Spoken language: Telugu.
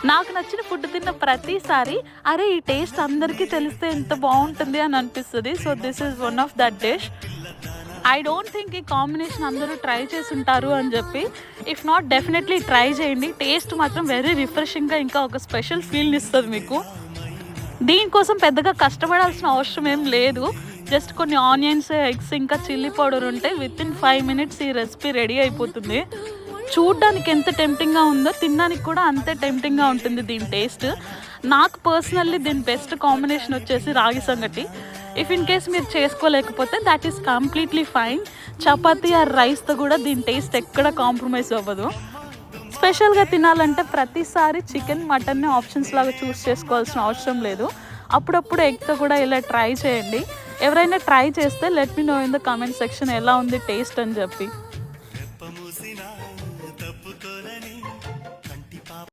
నాకు నచ్చిన ఫుడ్ తిన్న ప్రతిసారి అరే ఈ టేస్ట్ అందరికీ తెలిస్తే ఎంత బాగుంటుంది అని అనిపిస్తుంది. So this is one of that dish. I don't think ఈ కాంబినేషన్ అందరూ ట్రై చేసి ఉంటారు అని చెప్పి. ఇఫ్ నాట్ డెఫినెట్లీ ట్రై చేయండి. టేస్ట్ మాత్రం వెరీ రిఫ్రెషింగ్గా ఇంకా ఒక స్పెషల్ ఫీల్ని ఇస్తుంది మీకు. దీనికోసం పెద్దగా కష్టపడాల్సిన అవసరం ఏం లేదు. జస్ట్ కొన్ని ఆనియన్స్, ఎగ్స్, ఇంకా చిల్లీ పౌడర్ ఉంటే వితిన్ 5 minutes ఈ రెసిపీ రెడీ అయిపోతుంది. చూడ్డానికి ఎంత టెంప్టింగ్గా ఉందో తినడానికి కూడా అంతే టెంప్టింగ్గా ఉంటుంది దీని టేస్ట్. నాకు పర్సనల్లీ దీని బెస్ట్ కాంబినేషన్ వచ్చేసి రాగి సంగటి. ఇఫ్ ఇన్ కేస్ మీరు చేసుకోలేకపోతే that is completely fine. Chapati or రైస్తో కూడా దీని టేస్ట్ ఎక్కడ కాంప్రమైజ్ అవ్వదు. స్పెషల్గా తినాలంటే ప్రతిసారి చికెన్, మటన్ని ఆప్షన్స్ లాగా చూస్ చేసుకోవాల్సిన అవసరం లేదు. అప్పుడప్పుడు ఎగ్తో కూడా ఇలా ట్రై చేయండి. ఎవరైనా ట్రై చేస్తే let me know in the comment section ఎలా ఉంది టేస్ట్ అని చెప్పి.